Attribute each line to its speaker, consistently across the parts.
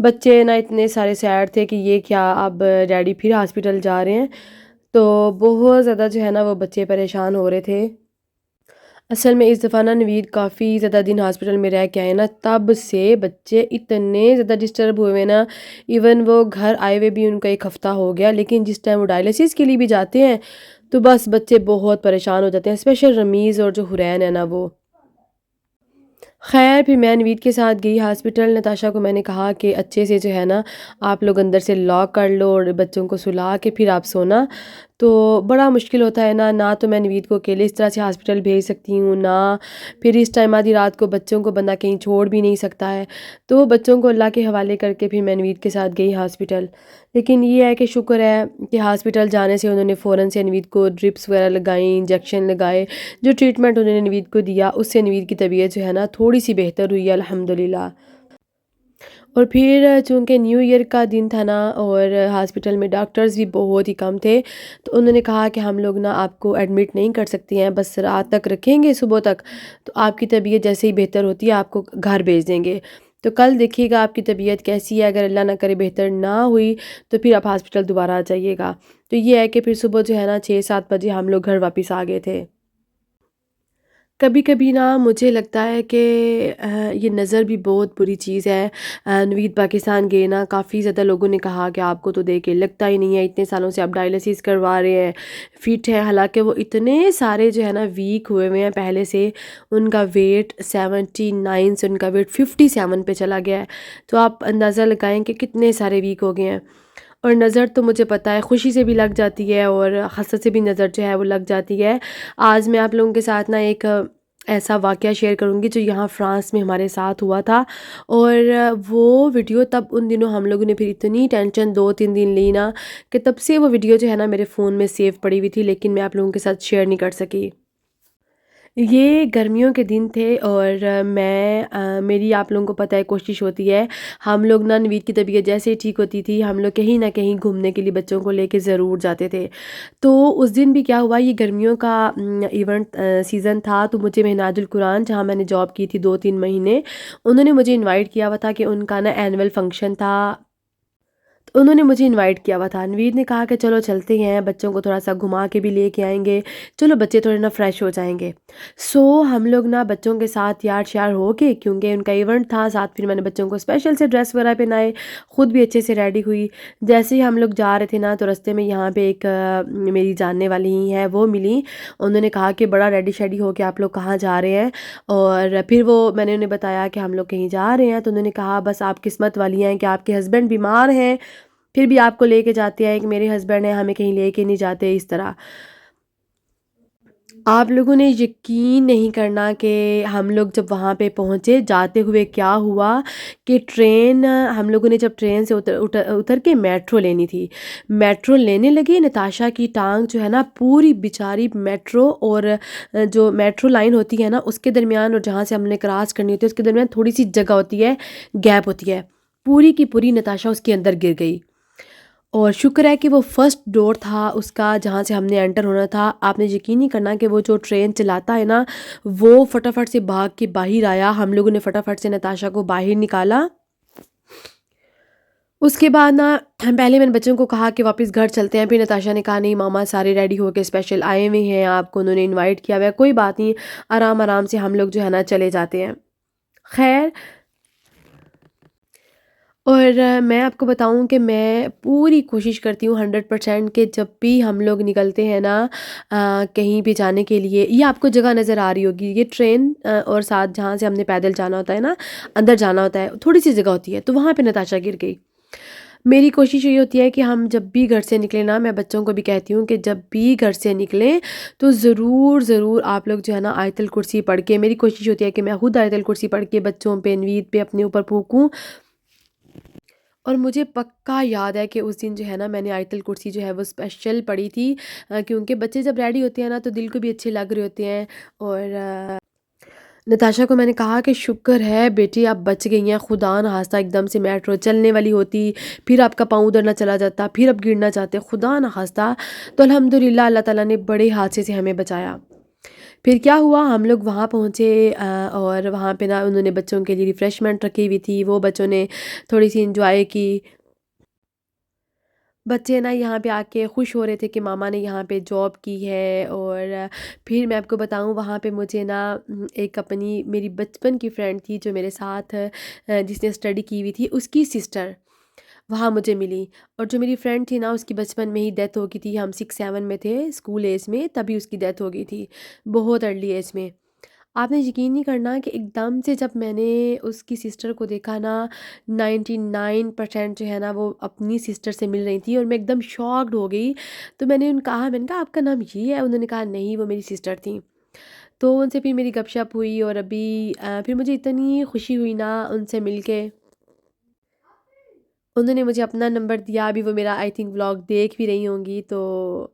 Speaker 1: بچے نا اتنے سارے سیڈ تھے کہ یہ کیا اب ڈیڈی پھر ہاسپٹل جا رہے ہیں، تو بہت زیادہ جو ہے نا وہ بچے پریشان ہو رہے تھے۔ اصل میں اس دفعہ نا نوید کافی زیادہ دن ہاسپٹل میں رہ کے آئے نا، تب سے بچے اتنے زیادہ ڈسٹرب ہوئے ہوئے نا، ایون وہ گھر آئے ہوئے بھی ان کا 1 ہفتہ ہو گیا، لیکن جس ٹائم وہ ڈائلیسس کے لیے بھی جاتے ہیں تو بس بچے بہت پریشان ہو جاتے ہیں، اسپیشل رمیز اور جو حرین ہے نا وہ۔ خیر پھر میں نوید کے ساتھ گئی ہاسپٹل، نتاشا کو میں نے کہا کہ اچھے سے جو ہے نا آپ لوگ اندر سے لاک کر لو اور بچوں کو سلا کے پھر آپ سونا۔ تو بڑا مشکل ہوتا ہے نا، نہ تو میں نوید کو اکیلے اس طرح سے ہاسپٹل بھیج سکتی ہوں، نہ پھر اس ٹائم آدھی رات کو بچوں کو بندہ کہیں چھوڑ بھی نہیں سکتا ہے، تو بچوں کو اللہ کے حوالے کر کے پھر میں نوید کے ساتھ گئی ہاسپٹل۔ لیکن یہ ہے کہ شکر ہے کہ ہاسپٹل جانے سے انہوں نے فوراً سے نوید کو ڈرپس وغیرہ لگائیں، انجیکشن لگائے، جو ٹریٹمنٹ انہوں نے نوید کو دیا اس سے نوید کی طبیعت جو ہے نا تھوڑی سی بہتر ہوئی ہے الحمدللہ۔ اور پھر چونکہ نیو ایئر کا دن تھا نا اور ہاسپٹل میں ڈاکٹرز بھی بہت ہی کم تھے، تو انہوں نے کہا کہ ہم لوگ نا آپ کو ایڈمٹ نہیں کر سکتے ہیں، بس رات تک رکھیں گے، صبح تک تو آپ کی طبیعت جیسے ہی بہتر ہوتی ہے آپ کو گھر بھیج دیں گے۔ تو کل دیکھیے گا آپ کی طبیعت کیسی ہے، اگر اللہ نہ کرے بہتر نہ ہوئی تو پھر آپ ہاسپٹل دوبارہ آ جائیے گا۔ تو یہ ہے کہ پھر صبح جو ہے نا 6-7 بجے ہم لوگ گھر واپس آ گئے تھے۔ کبھی کبھی نا مجھے لگتا ہے کہ یہ نظر بھی بہت بری چیز ہے۔ نوید پاکستان گئے نا، کافی زیادہ لوگوں نے کہا کہ آپ کو تو دیکھ کے لگتا ہی نہیں ہے، اتنے سالوں سے آپ ڈائلیسس کروا رہے ہیں، فٹ ہے، حالانکہ وہ اتنے سارے جو ہے نا ویک ہوئے ہوئے ہیں پہلے سے۔ ان کا ویٹ 79 سے ان کا ویٹ 57 پہ چلا گیا ہے، تو آپ اندازہ لگائیں کہ کتنے سارے ویک ہو گئے ہیں۔ اور نظر تو مجھے پتہ ہے خوشی سے بھی لگ جاتی ہے اور حسرت سے بھی نظر جو ہے وہ لگ جاتی ہے۔ آج میں آپ لوگوں کے ساتھ نا ایک ایسا واقعہ شیئر کروں گی جو یہاں فرانس میں ہمارے ساتھ ہوا تھا، اور وہ ویڈیو تب ان دنوں ہم لوگوں نے پھر اتنی ٹینشن 2-3 دن لی نا کہ تب سے وہ ویڈیو جو ہے نا میرے فون میں سیو پڑی ہوئی تھی، لیکن میں آپ لوگوں کے ساتھ شیئر نہیں کر سکی۔ یہ گرمیوں کے دن تھے اور میری آپ لوگوں کو پتہ ہے کوشش ہوتی ہے، ہم لوگ نا نوید کی طبیعت جیسے ہی ٹھیک ہوتی تھی ہم لوگ کہیں نہ کہیں گھومنے کے لیے بچوں کو لے کے ضرور جاتے تھے۔ تو اس دن بھی کیا ہوا، یہ گرمیوں کا ایونٹ سیزن تھا، تو مجھے مہناج القرآن جہاں میں نے جاب کی تھی 2-3 مہینے، انہوں نے مجھے انوائٹ کیا ہوا تھا کہ ان کا نا اینول فنکشن تھا، تو انہوں نے مجھے انوائٹ کیا ہوا تھا۔ نوید نے کہا کہ چلو چلتے ہیں، بچوں کو تھوڑا سا گھما کے بھی لے کے آئیں گے، چلو بچے تھوڑے نا فریش ہو جائیں گے۔ ہم لوگ نا بچوں کے ساتھ تیار شیار ہو کے، کیونکہ ان کا ایونٹ تھا ساتھ، پھر میں نے بچوں کو اسپیشل سے ڈریس وغیرہ پہنائے، خود بھی اچھے سے ریڈی ہوئی۔ جیسے ہی ہم لوگ جا رہے تھے نا تو رستے میں یہاں پہ ایک میری جاننے والی ہی ہے وہ ملی، انہوں نے کہا کہ بڑا ریڈی شیڈی ہو کے آپ لوگ کہاں جا رہے ہیں، اور پھر میں نے انہیں بتایا کہ ہم لوگ کہیں جا رہے ہیں، تو انہوں نے کہا بس آپ قسمت والی ہیں کہ آپ کے ہسبینڈ بیمار ہیں پھر بھی آپ کو لے کے جاتے ہیں، کہ میرے ہسبینڈ ہیں ہمیں کہیں لے کے نہیں جاتے اس طرح۔ آپ لوگوں نے یقین نہیں کرنا کہ ہم لوگ جب وہاں پہ پہنچے، جاتے ہوئے کیا ہوا کہ ہم لوگوں نے جب ٹرین سے اتر کے میٹرو لینی تھی، میٹرو لینے لگے، نتاشا کی ٹانگ جو ہے نا پوری بیچاری میٹرو اور جو میٹرو لائن ہوتی ہے نا اس کے درمیان اور جہاں سے ہم نے کراس کرنی ہوتی ہے اس کے درمیان تھوڑی سی جگہ ہوتی ہے، گیپ ہوتی ہے، پوری کی پوری نتاشا اس کے اندر گر گئی۔ اور شکر ہے کہ وہ فرسٹ ڈور تھا اس کا جہاں سے ہم نے انٹر ہونا تھا۔ آپ نے یقین نہیں کرنا کہ وہ جو ٹرین چلاتا ہے نا وہ فٹافٹ سے بھاگ کے باہر آیا، ہم لوگوں نے فٹافٹ سے نتاشا کو باہر نکالا۔ اس کے بعد نا پہلے میں نے بچوں کو کہا کہ واپس گھر چلتے ہیں، پھر نتاشا نے کہا نہیں ماما سارے ریڈی ہو کے اسپیشل آئے ہوئے ہیں، آپ کو انہوں نے انوائٹ کیا ہوا ہے، کوئی بات نہیں، آرام آرام سے ہم لوگ جو ہے نا چلے جاتے ہیں۔ خیر، اور میں آپ کو بتاؤں کہ میں پوری کوشش کرتی ہوں 100% کہ جب بھی ہم لوگ نکلتے ہیں نا کہیں بھی جانے کے لیے، یہ آپ کو جگہ نظر آ رہی ہوگی، یہ ٹرین اور ساتھ جہاں سے ہم نے پیدل جانا ہوتا ہے نا، اندر جانا ہوتا ہے، تھوڑی سی جگہ ہوتی ہے، تو وہاں پہ نتاشا گر گئی۔ میری کوشش یہ ہوتی ہے کہ ہم جب بھی گھر سے نکلیں نا، میں بچوں کو بھی کہتی ہوں کہ جب بھی گھر سے نکلیں تو ضرور ضرور آپ لوگ جو ہے نا آیت الکرسی پڑھ کے، میری کوشش ہوتی ہے کہ میں خود آیت الکرسی پڑھ کے بچوں پہ، نوید پہ، اپنے اوپر پھونکوں۔ اور مجھے پکا یاد ہے کہ اس دن جو ہے نا میں نے آیت الکرسی جو ہے وہ اسپیشل پڑھی تھی، کیونکہ بچے جب ریڈی ہوتے ہیں نا تو دل کو بھی اچھے لگ رہے ہوتے ہیں۔ اور نتاشا کو میں نے کہا کہ شکر ہے بیٹی آپ بچ گئی ہیں، خدا نہ خواستہ ایک دم سے میٹرو چلنے والی ہوتی، پھر آپ کا پاؤں ادھر نہ چلا جاتا، پھر آپ گرنا چاہتے، خدا نہ خواستہ، تو الحمدللہ اللہ تعالیٰ نے بڑے حادثے سے ہمیں بچایا۔ پھر کیا ہوا، ہم لوگ وہاں پہنچے اور وہاں پہ نا انہوں نے بچوں کے لیے ریفریشمنٹ رکھی ہوئی تھی، وہ بچوں نے تھوڑی سی انجوائے کی۔ بچے نا یہاں پہ آ کے خوش ہو رہے تھے کہ ماما نے یہاں پہ جاب کی ہے۔ اور پھر میں آپ کو بتاؤں، وہاں پہ مجھے نا ایک اپنی میری بچپن کی فرینڈ تھی جو میرے ساتھ جس نے اسٹڈی کی ہوئی تھی، اس کی سسٹر وہاں مجھے ملی۔ اور جو میری فرینڈ تھی نا، اس کی بچپن میں ہی ڈیتھ ہو گئی تھی، ہم 6-7 میں تھے اسکول ایج میں، تبھی اس کی ڈیتھ ہو گئی تھی، بہت ارلی ایج میں۔ آپ نے یقین نہیں کرنا کہ ایک دم سے جب میں نے اس کی سسٹر کو دیکھا نا، 99% جو ہے نا وہ اپنی سسٹر سے مل رہی تھی، اور میں ایک دم شاکڈ ہو گئی۔ تو میں نے کہا آپ کا نام یہ ہے؟ انہوں نے کہا نہیں، وہ میری سسٹر تھیں۔ تو ان سے پھر میری گپ شپ ہوئی، اور ابھی پھر مجھے اتنی خوشی ہوئی نا ان سے مل کے۔ انہوں نے مجھے اپنا نمبر دیا، ابھی وہ میرا آئی تھنک ولاگ دیکھ بھی رہی ہوں گی، تو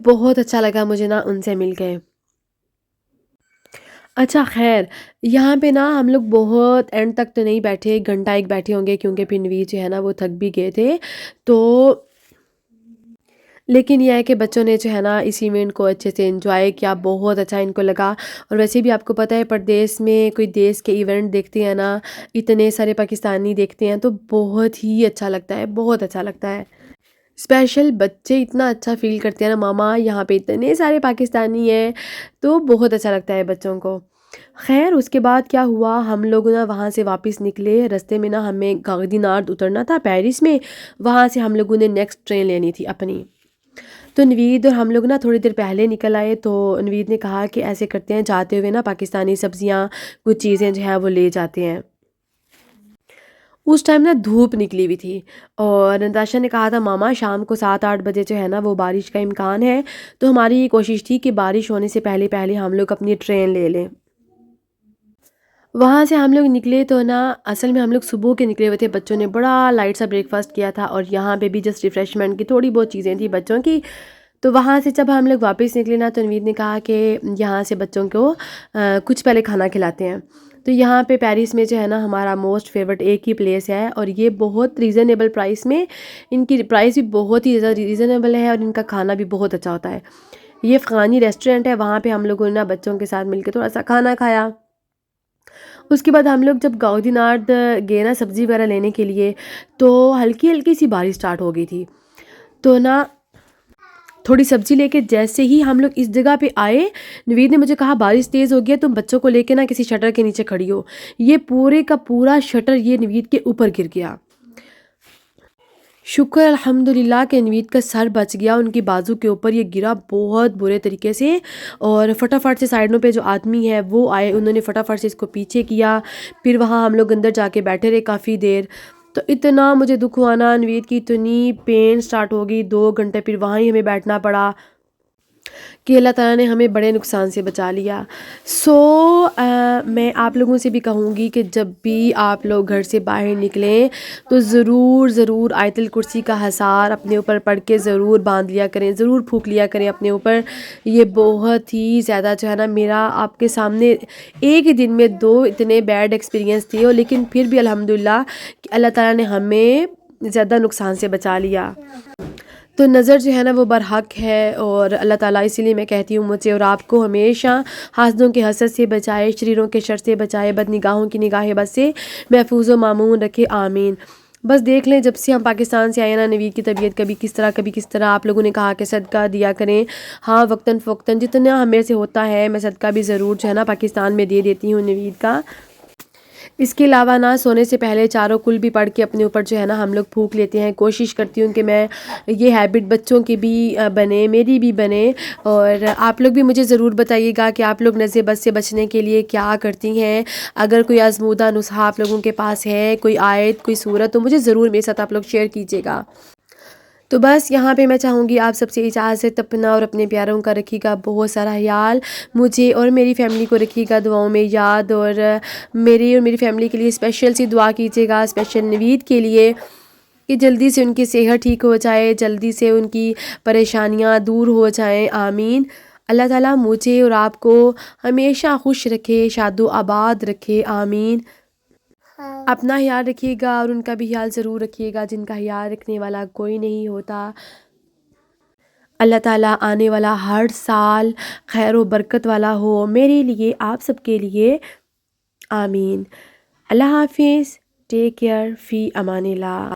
Speaker 1: بہت اچھا لگا مجھے نا ان سے مل کے۔ اچھا خیر، یہاں پہ نا ہم لوگ بہت اینڈ تک تو نہیں بیٹھے، 1 گھنٹہ بیٹھے ہوں گے، کیونکہ پھر نوید جو ہے نا وہ تھک بھی گئے تھے۔ تو لیکن یہ ہے کہ بچوں نے جو ہے نا اس ایونٹ کو اچھے سے انجوائے کیا، بہت اچھا ان کو لگا۔ اور ویسے بھی آپ کو پتہ ہے، پردیس میں کوئی دیس کے ایونٹ دیکھتے ہیں نا، اتنے سارے پاکستانی دیکھتے ہیں، تو بہت ہی اچھا لگتا ہے، بہت اچھا لگتا ہے۔ اسپیشل بچے اتنا اچھا فیل کرتے ہیں نا، ماما یہاں پہ اتنے سارے پاکستانی ہیں، تو بہت اچھا لگتا ہے بچوں کو۔ خیر اس کے بعد کیا ہوا، ہم لوگ نا وہاں سے واپس نکلے، رستے میں نا ہمیں گاندھی نارد اترنا تھا پیرس میں، وہاں سے ہم لوگوں نے نیکسٹ ٹرین لینی تھی اپنی۔ تو نوید اور ہم لوگ نا تھوڑی دیر پہلے نکل آئے، تو نوید نے کہا کہ ایسے کرتے ہیں، جاتے ہوئے نا پاکستانی سبزیاں کچھ چیزیں جو ہیں وہ لے جاتے ہیں۔ اس ٹائم نا دھوپ نکلی ہوئی تھی، اور نتاشا نے کہا تھا ماما شام کو 7-8 بجے جو ہے نا وہ بارش کا امکان ہے، تو ہماری یہ کوشش تھی کہ بارش ہونے سے پہلے پہلے ہم لوگ اپنی ٹرین لے لیں۔ وہاں سے ہم لوگ نکلے تو نا، اصل میں ہم لوگ صبح کے نکلے ہوئے تھے، بچوں نے بڑا لائٹ سا بریک فاسٹ کیا تھا، اور یہاں پہ بھی جسٹ ریفریشمنٹ کی تھوڑی بہت چیزیں تھیں بچوں کی۔ تو وہاں سے جب ہم لوگ واپس نکلے نا، تو نوید نے کہا کہ یہاں سے بچوں کو کچھ پہلے کھانا کھلاتے ہیں۔ تو یہاں پہ پیرس میں جو ہے نا ہمارا موسٹ فیورٹ ایک ہی پلیس ہے، اور یہ بہت ریزنیبل پرائس میں، ان کی پرائس بھی بہت ہی زیادہ ریزنیبل ہے، اور ان کا کھانا بھی بہت اچھا ہوتا ہے۔ یہ افغانی ریسٹورنٹ ہے، وہاں پہ ہم لوگوں نے نا بچوں کے ساتھ مل کے تھوڑا سا کھانا کھایا۔ اس کے بعد ہم لوگ جب گاؤدھی نارد گئے نا سبزی وغیرہ لینے کے لیے، تو ہلکی ہلکی سی بارش سٹارٹ ہو گئی تھی، تو نا تھوڑی سبزی لے کے جیسے ہی ہم لوگ اس جگہ پہ آئے، نوید نے مجھے کہا بارش تیز ہو گیا، تم بچوں کو لے کے نا کسی شٹر کے نیچے کھڑی ہو۔ یہ پورے کا پورا شٹر یہ نوید کے اوپر گر گیا۔ شکر الحمدللہ کہ نوید کا سر بچ گیا، ان کی بازو کے اوپر یہ گرا بہت برے طریقے سے، اور فٹافٹ سے سائڈوں پہ جو آدمی ہے وہ آئے، انہوں نے فٹافٹ سے اس کو پیچھے کیا۔ پھر وہاں ہم لوگ اندر جا کے بیٹھے رہے کافی دیر، تو اتنا مجھے دکھ ہوا نا، نوید کی اتنی پین سٹارٹ ہو گئی، 2 گھنٹے پھر وہاں ہی ہمیں بیٹھنا پڑا، کہ اللہ تعالیٰ نے ہمیں بڑے نقصان سے بچا لیا۔ میں آپ لوگوں سے بھی کہوں گی کہ جب بھی آپ لوگ گھر سے باہر نکلیں تو ضرور ضرور آیت الکرسی کا حصار اپنے اوپر پڑھ کے ضرور باندھ لیا کریں، ضرور پھونک لیا کریں اپنے اوپر۔ یہ بہت ہی زیادہ جو ہے نا، میرا آپ کے سامنے ایک ہی دن میں 2 اتنے بیڈ ایکسپیرینس تھے، لیکن پھر بھی الحمدللہ کہ اللہ تعالیٰ نے ہمیں زیادہ نقصان سے بچا لیا۔ تو نظر جو ہے نا وہ برحق ہے، اور اللہ تعالیٰ اسی لیے میں کہتی ہوں مجھے اور آپ کو ہمیشہ حاسدوں کے حسد سے بچائے، شریروں کے شر سے بچائے، بد نگاہوں کی نگاہ بد سے محفوظ و معمون رکھے، آمین۔ بس دیکھ لیں، جب سے ہم پاکستان سے آئے نا، نوید کی طبیعت کبھی کس طرح آپ لوگوں نے کہا کہ صدقہ دیا کریں، ہاں وقتاً فوقتاً جتنا ہمیں سے ہوتا ہے میں صدقہ بھی ضرور جو ہے نا پاکستان میں دے دیتی ہوں نوید کا۔ اس کے علاوہ نا سونے سے پہلے چاروں کل بھی پڑھ کے اپنے اوپر جو ہے نا ہم لوگ پھونک لیتے ہیں، کوشش کرتی ہوں کہ میں یہ ہیبٹ بچوں کی بھی بنے، میری بھی بنے، اور آپ لوگ بھی مجھے ضرور بتائیے گا کہ آپ لوگ نظر بد سے بچنے کے لیے کیا کرتی ہیں۔ اگر کوئی آزمودہ نسخہ آپ لوگوں کے پاس ہے، کوئی آیت، کوئی سورت، تو مجھے ضرور میرے ساتھ آپ لوگ شیئر کیجیے گا۔ تو بس یہاں پہ میں چاہوں گی آپ سب سے اجازت، اپنا اور اپنے پیاروں کا رکھیے گا بہت سارا خیال، مجھے اور میری فیملی کو رکھیے گا دعاؤں میں یاد، اور میری اور میری فیملی کے لیے اسپیشل سی دعا کیجیے گا، اسپیشل نوید کے لیے، کہ جلدی سے ان کی صحت ٹھیک ہو جائے، جلدی سے ان کی پریشانیاں دور ہو جائیں، آمین۔ اللہ تعالیٰ مجھے اور آپ کو ہمیشہ خوش رکھے، شاد و آباد رکھے، آمین۔ اپنا خیال رکھیے گا، اور ان کا بھی خیال ضرور رکھیے گا، جن کا خیال رکھنے والا کوئی نہیں ہوتا۔ اللہ تعالیٰ آنے والا ہر سال خیر و برکت والا ہو میرے لیے، آپ سب کے لیے، آمین۔ اللہ حافظ، ٹیک کیئر، فی امان اللہ۔